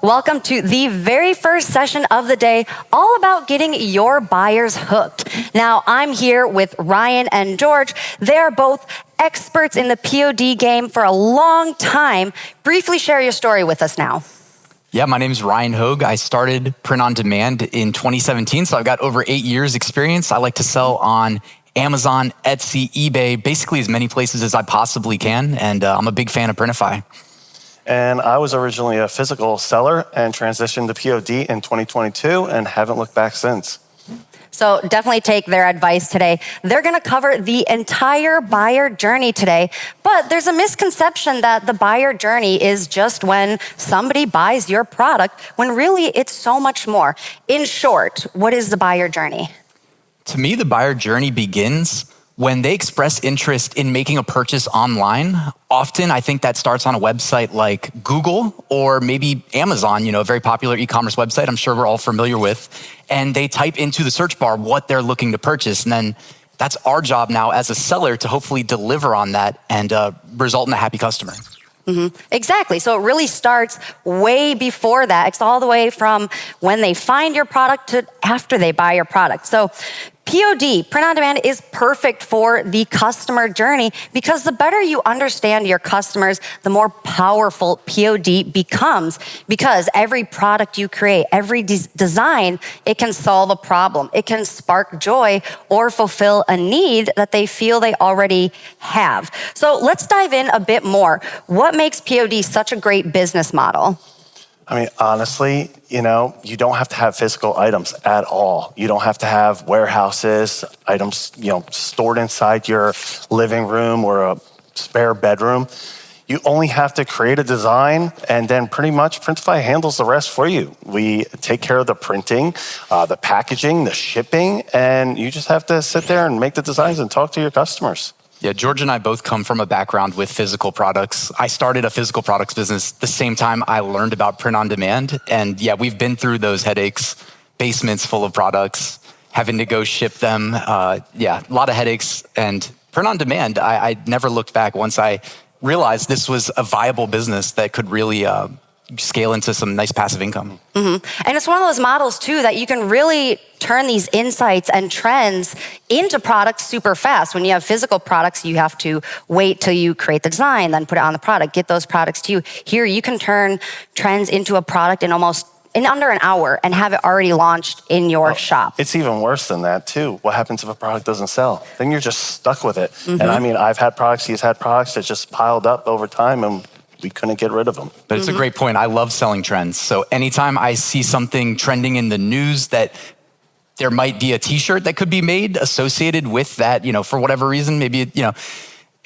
Welcome to the very first session of the day, all about getting your buyers hooked. Now, I'm here with Ryan and George. They're both experts in the POD game for a long time. Briefly share your story with us now. Yeah, my name is Ryan Hogue. I started Print on Demand in 2017, so I've got over 8 years experience. I like to sell on Amazon, Etsy, eBay, basically as many places as I possibly can, and I'm a big fan of Printify. And I was originally a physical seller and transitioned to POD in 2022 and haven't looked back since. So definitely take their advice today. They're going to cover the entire buyer journey today, but there's a misconception that the buyer journey is just when somebody buys your product, when really it's so much more. In short, what is the buyer journey? To me, the buyer journey begins when they express interest in making a purchase online. Often, I think that starts on a website like Google or maybe Amazon, a very popular e-commerce website I'm sure we're all familiar with. And they type into the search bar what they're looking to purchase. And then that's our job now as a seller to hopefully deliver on that and result in a happy customer. Exactly. So it really starts way before that. It's all the way from when they find your product to after they buy your product. So POD, Print on Demand, is perfect for the customer journey because the better you understand your customers, the more powerful POD becomes. Because every product you create, every design, it can solve a problem. It can spark joy or fulfill a need that they feel they already have. So let's dive in a bit more. What makes POD such a great business model? I mean, honestly, you don't have to have physical items at all. You don't have to have warehouses, items, stored inside your living room or a spare bedroom. You only have to create a design, and then pretty much Printify handles the rest for you. We take care of the printing, the packaging, the shipping, and you just have to sit there and make the designs and talk to your customers. Yeah, George and I both come from a background with physical products. I started a physical products business the same time I learned about print on demand. And yeah, we've been through those headaches, basements full of products, having to go ship them. A lot of headaches. And print on demand, I never looked back once I realized this was a viable business that could really scale into some nice passive income. And it's one of those models too that you can really turn these insights and trends into products super fast. When you have physical products, you have to wait till you create the design, then put it on the product, get those products to you. Here, you can turn trends into a product in under an hour and have it already launched in your shop. It's even worse than that too. What happens if a product doesn't sell? Then you're just stuck with it. And I mean, I've had products, he's had products that just piled up over time and we couldn't get rid of them. But it's a great point. I love selling trends. So anytime I see something trending in the news that there might be a t-shirt that could be made associated with that, for whatever reason, maybe,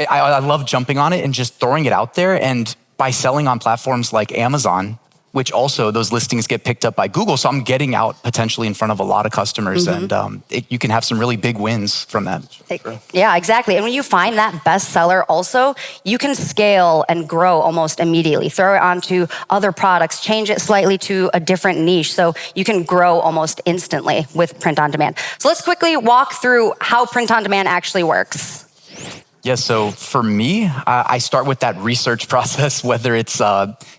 I love jumping on it and just throwing it out there. And by selling on platforms like Amazon, which also those listings get picked up by Google. So I'm getting out potentially in front of a lot of customers and you can have some really big wins from that. Yeah, exactly. And when you find that bestseller also, you can scale and grow almost immediately. Throw it onto other products, change it slightly to a different niche. So you can grow almost instantly with Print on Demand. So let's quickly walk through how Print on Demand actually works. Yeah, so for me, I start with that research process, whether it's,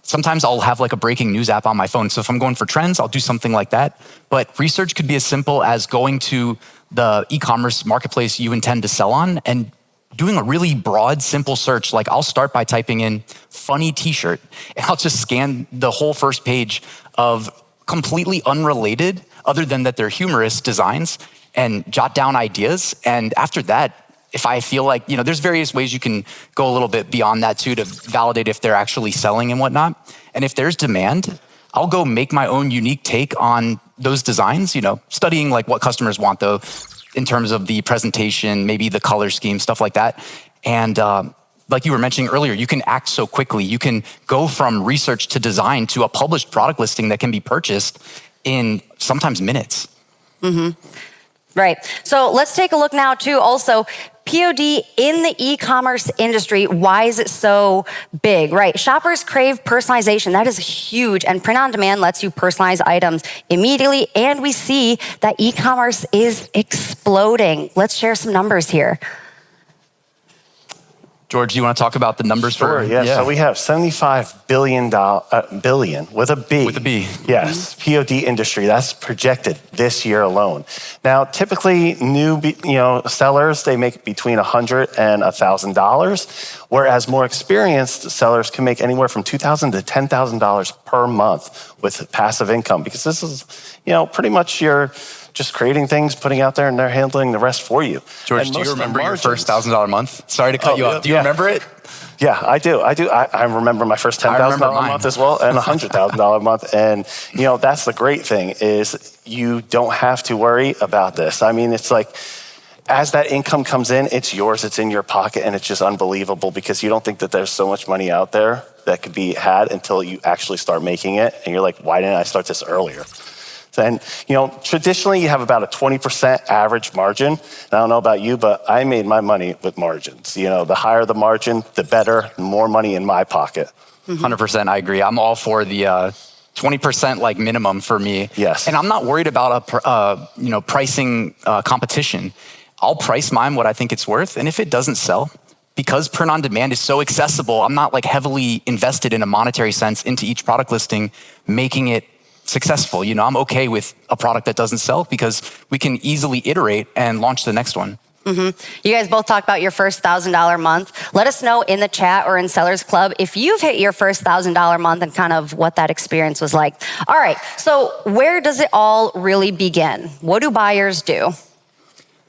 sometimes I'll have like a breaking news app on my phone. So if I'm going for trends, I'll do something like that. But research could be as simple as going to the e-commerce marketplace you intend to sell on and doing a really broad, simple search. Like I'll start by typing in funny t-shirt and I'll just scan the whole first page of completely unrelated, other than that they're humorous designs, and jot down ideas. And after that, if I feel like, there's various ways you can go a little bit beyond that too to validate if they're actually selling and whatnot. And if there's demand, I'll go make my own unique take on those designs, studying like what customers want though, in terms of the presentation, maybe the color scheme, stuff like that. And like you were mentioning earlier, you can act so quickly. You can go from research to design to a published product listing that can be purchased in sometimes minutes. Right. So let's take a look now too also. POD in the e-commerce industry, why is it so big, right? Shoppers crave personalization. That is huge. And Print on Demand lets you personalize items immediately. And we see that e-commerce is exploding. Let's share some numbers here. George, do you want to talk about the numbers? Sure, yeah. So we have $75 billion with a B. With a B. Yes, POD industry. That's projected this year alone. Now, typically, new sellers, they make between $100 and $1,000, whereas more experienced sellers can make anywhere from $2,000 to $10,000 per month with passive income, because this is, pretty much you're just creating things, putting out there, and they're handling the rest for you. George, do you remember your first $1,000 month? Sorry to cut you off. Do you remember it? Yeah, I do. I remember my first $10,000 a month as well, and $100,000 a month. And, that's the great thing is you don't have to worry about this. I mean, it's like, as that income comes in, it's yours, it's in your pocket, and it's just unbelievable because you don't think that there's so much money out there that could be had until you actually start making it. And you're like, why didn't I start this earlier? And, traditionally you have about a 20% average margin. And I don't know about you, but I made my money with margins. The higher the margin, the better, the more money in my pocket. 100%, I agree. I'm all for the 20% like minimum for me. Yes. And I'm not worried about a pricing competition. I'll price mine what I think it's worth. And if it doesn't sell, because print on demand is so accessible, I'm not like heavily invested in a monetary sense into each product listing, making it successful. I'm okay with a product that doesn't sell because we can easily iterate and launch the next one. You guys both talked about your first $1,000 month. Let us know in the chat or in Sellers Club if you've hit your first $1,000 month and kind of what that experience was like. All right, so where does it all really begin? What do buyers do?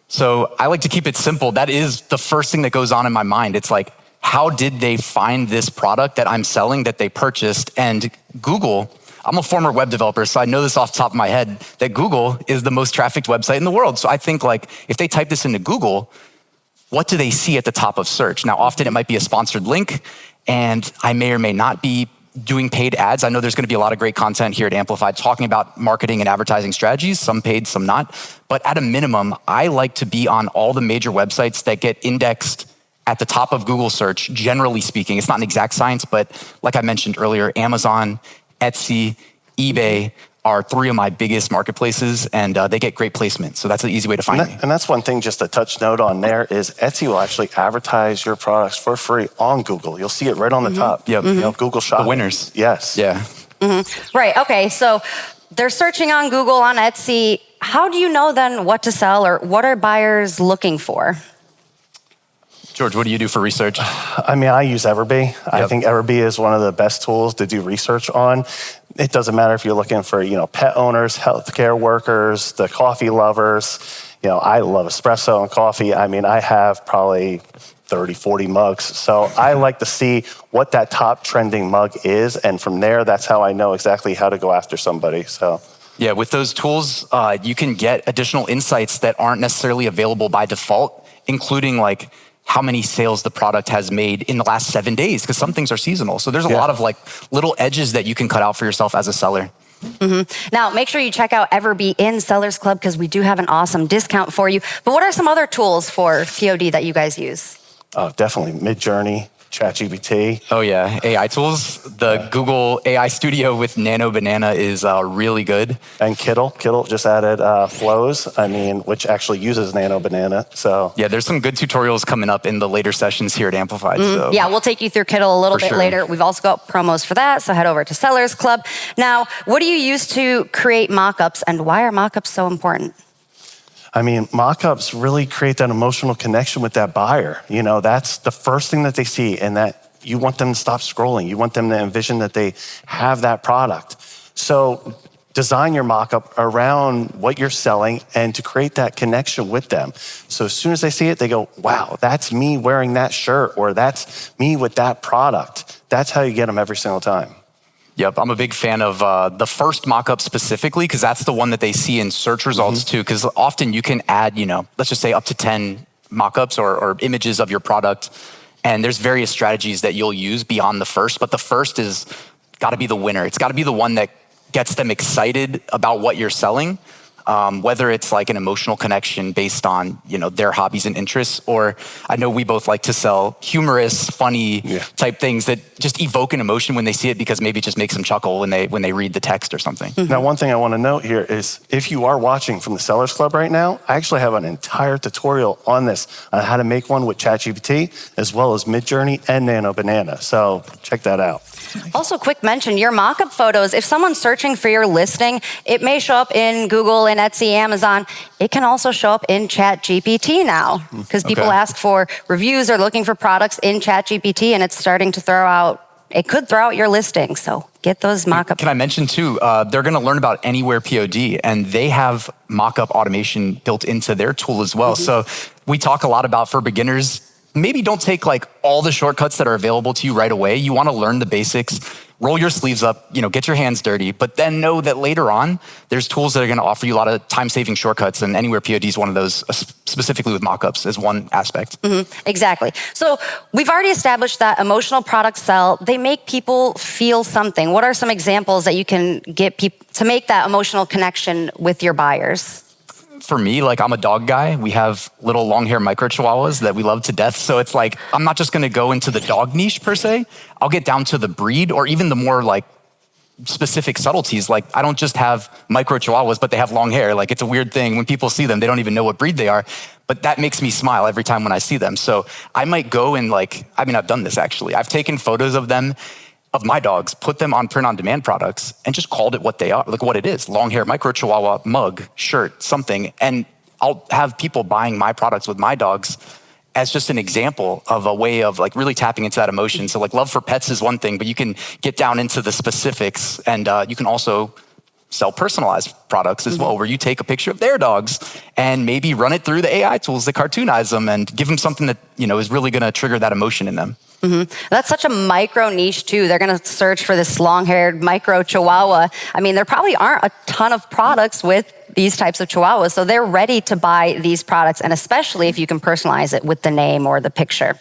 So I like to keep it simple. That is the first thing that goes on in my mind. It's like, how did they find this product that I'm selling that they purchased? And Google, I'm a former web developer, so I know this off the top of my head, that Google is the most trafficked website in the world. So I think like, if they type this into Google, what do they see at the top of search? Now, often it might be a sponsored link, and I may or may not be doing paid ads. I know there's gonna be a lot of great content here at Amplified talking about marketing and advertising strategies, some paid, some not. But at a minimum, I like to be on all the major websites that get indexed at the top of Google search, generally speaking. It's not an exact science, but like I mentioned earlier, Amazon, Etsy, eBay are three of my biggest marketplaces, and they get great placement. So that's an easy way to find me. And that's one thing, just a touch note on there, is Etsy will actually advertise your products for free on Google. You'll see it right on the top. Yep. Google Shopping. The winners. Yes. Yeah. Right, okay, so they're searching on Google, on Etsy. How do you know then what to sell, or what are buyers looking for? George, what do you do for research? I mean, I use Everbee. I think Everbee is one of the best tools to do research on. It doesn't matter if you're looking for, pet owners, healthcare workers, the coffee lovers. I love espresso and coffee. I mean, I have probably 30, 40 mugs. So I like to see what that top trending mug is. And from there, that's how I know exactly how to go after somebody. So. Yeah, with those tools, you can get additional insights that aren't necessarily available by default, including like how many sales the product has made in the last 7 days, because some things are seasonal. So there's a lot of like little edges that you can cut out for yourself as a seller. Now, make sure you check out Everbee in Sellers Club because we do have an awesome discount for you. But what are some other tools for POD that you guys use? Oh, definitely Midjourney, ChatGPT. Oh yeah, AI tools. The Google AI Studio with Nano Banana is really good. And Kittle just added flows, which actually uses Nano Banana. So yeah, there's some good tutorials coming up in the later sessions here at Amplified. So. Yeah, we'll take you through Kittle a little bit later. We've also got promos for that, so head over to Sellers Club. Now, what do you use to create mockups, and why are mockups so important? Mockups really create that emotional connection with that buyer. That's the first thing that they see, and that you want them to stop scrolling. You want them to envision that they have that product. So design your mockup around what you're selling and to create that connection with them. So as soon as they see it, they go, wow, that's me wearing that shirt, or that's me with that product. That's how you get them every single time. Yep, I'm a big fan of the first mockup specifically, because that's the one that they see in search results too. Because often you can add, let's just say up to 10 mockups or images of your product. And there's various strategies that you'll use beyond the first, but the first is got to be the winner. It's got to be the one that gets them excited about what you're selling. whether it's like an emotional connection based on, their hobbies and interests, or I know we both like to sell humorous, funny type things that just evoke an emotion when they see it, because maybe it just makes them chuckle when they read the text or something. Now, one thing I want to note here is if you are watching from the Sellers Club right now, I actually have an entire tutorial on this, on how to make one with ChatGPT, as well as Midjourney and Nano Banana. So check that out. Also, quick mention, your mock-up photos, if someone's searching for your listing, it may show up in Google, in Etsy, Amazon. It can also show up in ChatGPT now, because people ask for reviews or looking for products in ChatGPT, and it's starting to it could throw out your listing. So get those mock-up. Can I mention too, they're going to learn about Anywhere POD, and they have mock-up automation built into their tool as well. So we talk a lot about, for beginners, maybe don't take like all the shortcuts that are available to you right away. You want to learn the basics, roll your sleeves up, get your hands dirty, but then know that later on, there's tools that are going to offer you a lot of time-saving shortcuts, and Anywhere POD is one of those, specifically with mockups as one aspect. Exactly. So we've already established that emotional products sell. They make people feel something. What are some examples that you can get people to make that emotional connection with your buyers? For me, like, I'm a dog guy. We have little long hair micro chihuahuas that we love to death. So it's like, I'm not just going to go into the dog niche per se. I'll get down to the breed, or even the more like specific subtleties. Like, I don't just have micro chihuahuas, but they have long hair. Like, it's a weird thing. When people see them, they don't even know what breed they are. But that makes me smile every time when I see them. So I might go and I've done this actually. I've taken photos of them, of my dogs, put them on print-on-demand products, and just called it what they are, like what it is: long hair, micro chihuahua, mug, shirt, something. And I'll have people buying my products with my dogs as just an example of a way of like really tapping into that emotion. So like, love for pets is one thing, but you can get down into the specifics, and you can also sell personalized products as well, where you take a picture of their dogs and maybe run it through the AI tools that cartoonize them and give them something that, is really going to trigger that emotion in them. That's such a micro niche too. They're going to search for this long-haired micro chihuahua. I mean, there probably aren't a ton of products with these types of chihuahuas, so they're ready to buy these products, and especially if you can personalize it with the name or the picture.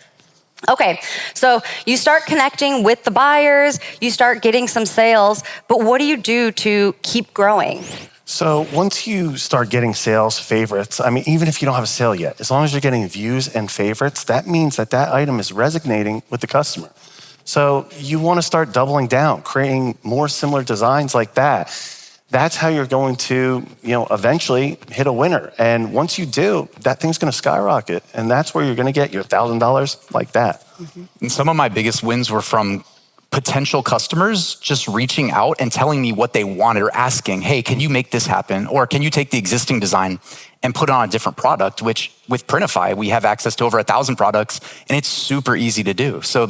Okay, so you start connecting with the buyers, you start getting some sales, but what do you do to keep growing? So once you start getting sales, favorites, even if you don't have a sale yet, as long as you're getting views and favorites, that means that item is resonating with the customer. So you want to start doubling down, creating more similar designs like that. That's how you're going to, eventually hit a winner. And once you do, that thing's going to skyrocket. And that's where you're going to get your $1,000 like that. And some of my biggest wins were from potential customers just reaching out and telling me what they wanted, or asking, hey, can you make this happen? Or can you take the existing design and put it on a different product? Which with Printify, we have access to over 1,000 products, and it's super easy to do. So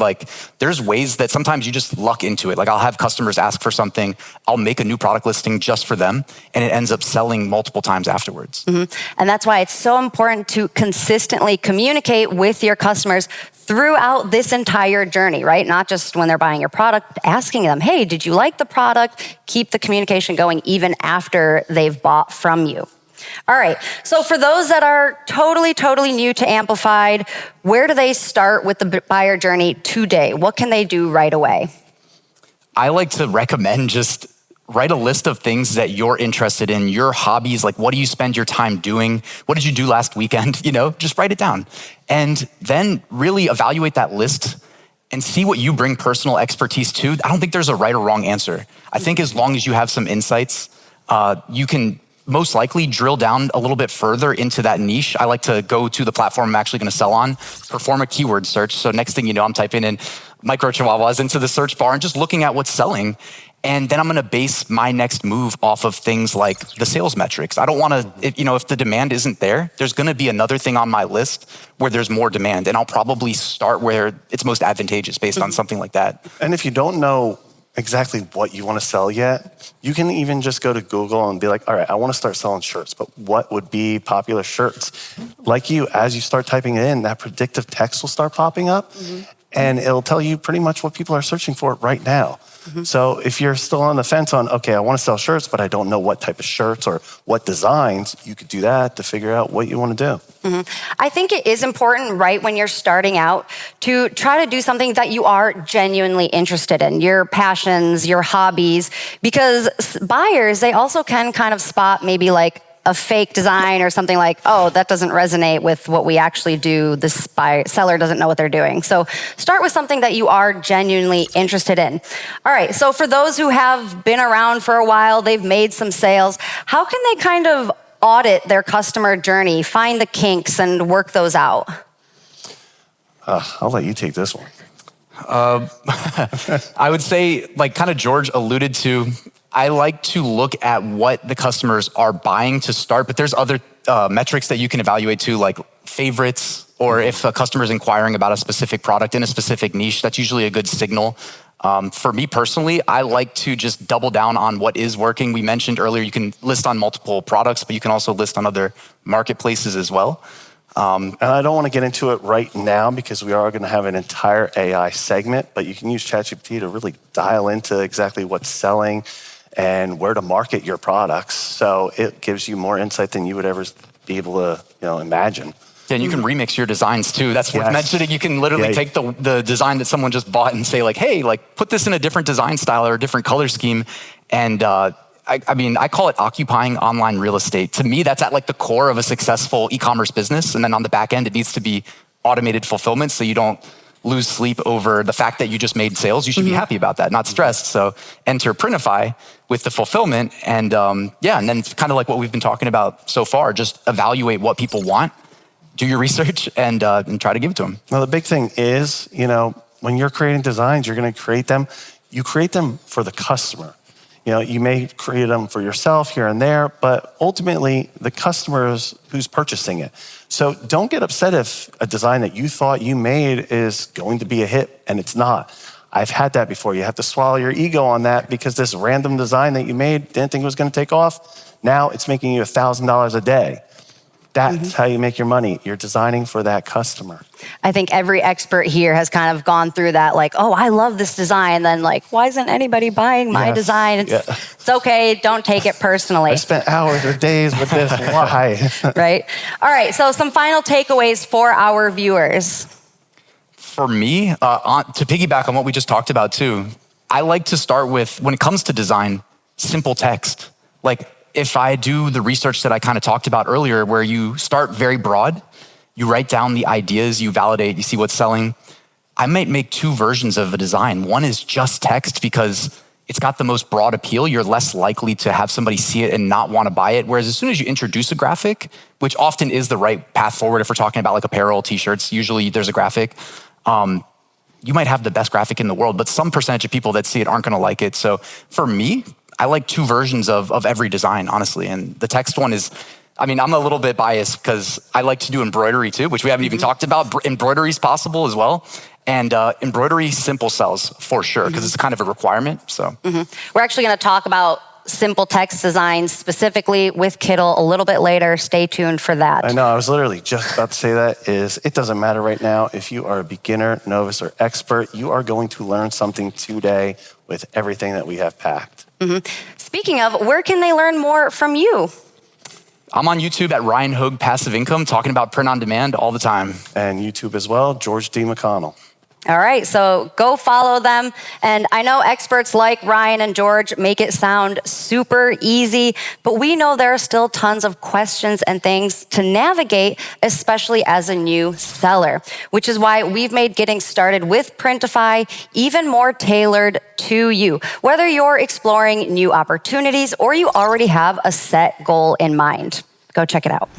there's ways that sometimes you just luck into it. Like, I'll have customers ask for something, I'll make a new product listing just for them, and it ends up selling multiple times afterwards. And that's why it's so important to consistently communicate with your customers throughout this entire journey, right? Not just when they're buying your product, asking them, hey, did you like the product? Keep the communication going even after they've bought from you. All right, so for those that are totally new to Amplified, where do they start with the buyer journey today? What can they do right away? I like to recommend just write a list of things that you're interested in, your hobbies, like what do you spend your time doing? What did you do last weekend? Just write it down. And then really evaluate that list and see what you bring personal expertise to. I don't think there's a right or wrong answer. I think as long as you have some insights, you can most likely drill down a little bit further into that niche. I like to go to the platform I'm actually going to sell on, perform a keyword search. So next thing you know, I'm typing in micro chihuahuas into the search bar and just looking at what's selling. And then I'm going to base my next move off of things like the sales metrics. I don't want to, if the demand isn't there, there's going to be another thing on my list where there's more demand. And I'll probably start where it's most advantageous based on something like that. And if you don't know exactly what you want to sell yet, you can even just go to Google and be like, all right, I want to start selling shirts, but what would be popular shirts? Like as you start typing it in, that predictive text will start popping up, and it'll tell you pretty much what people are searching for right now. So if you're still on the fence on, okay, I want to sell shirts, but I don't know what type of shirts or what designs, you could do that to figure out what you want to do. I think it is important, right, when you're starting out to try to do something that you are genuinely interested in, your passions, your hobbies, because buyers, they also can kind of spot maybe like a fake design or something like, oh, that doesn't resonate with what we actually do. This seller doesn't know what they're doing. So start with something that you are genuinely interested in. All right, so for those who have been around for a while, they've made some sales, how can they kind of audit their customer journey, find the kinks and work those out? I'll let you take this one. I would say, like kind of George alluded to, I like to look at what the customers are buying to start, but there's other metrics that you can evaluate too, like favorites, or if a customer is inquiring about a specific product in a specific niche, that's usually a good signal. For me personally, I like to just double down on what is working. We mentioned earlier, you can list on multiple products, but you can also list on other marketplaces as well. And I don't want to get into it right now because we are going to have an entire AI segment, but you can use ChatGPT to really dial into exactly what's selling and where to market your products. So it gives you more insight than you would ever be able to, imagine. Yeah, and you can remix your designs too. That's worth mentioning. You can literally take the design that someone just bought and say like, hey, like put this in a different design style or a different color scheme. And I call it occupying online real estate. To me, that's at like the core of a successful e-commerce business. And then on the back end, it needs to be automated fulfillment so you don't lose sleep over the fact that you just made sales. You should be happy about that, not stressed. So enter Printify with the fulfillment. And and then it's kind of like what we've been talking about so far, just evaluate what people want, do your research and try to give it to them. Well, the big thing is, when you're creating designs, you're going to create them. You create them for the customer. You may create them for yourself here and there, but ultimately the customer is who's purchasing it. So don't get upset if a design that you thought you made is going to be a hit and it's not. I've had that before. You have to swallow your ego on that because this random design that you made didn't think it was going to take off. Now it's making you $1,000 a day. That's how you make your money. You're designing for that customer. I think every expert here has kind of gone through that, like, oh, I love this design. And then like, why isn't anybody buying my design? It's okay. Don't take it personally. I spent hours or days with this. Why? Right. All right. So some final takeaways for our viewers. For me, to piggyback on what we just talked about too, I like to start with, when it comes to design, simple text. Like, if I do the research that I kind of talked about earlier, where you start very broad, you write down the ideas, you validate, you see what's selling. I might make two versions of a design. One is just text because it's got the most broad appeal. You're less likely to have somebody see it and not want to buy it. Whereas as soon as you introduce a graphic, which often is the right path forward if we're talking about like apparel, t-shirts, usually there's a graphic. You might have the best graphic in the world, but some percentage of people that see it aren't going to like it. So for me, I like two versions of every design, honestly. And the text one is, I'm a little bit biased because I like to do embroidery too, which we haven't even talked about. Embroidery is possible as well. And embroidery simple sells for sure because it's kind of a requirement. So we're actually going to talk about simple text designs specifically with Kittle a little bit later. Stay tuned for that. I know, I was literally just about to say that it doesn't matter right now if you are a beginner, novice, or expert, you are going to learn something today with everything that we have packed. Speaking of, where can they learn more from you? I'm on YouTube at Ryan Hogue Passive Income, talking about print on demand all the time. And YouTube as well, George D. McConnell. All right, so go follow them. And I know experts like Ryan and George make it sound super easy, but we know there are still tons of questions and things to navigate, especially as a new seller, which is why we've made getting started with Printify even more tailored to you. Whether you're exploring new opportunities or you already have a set goal in mind, go check it out.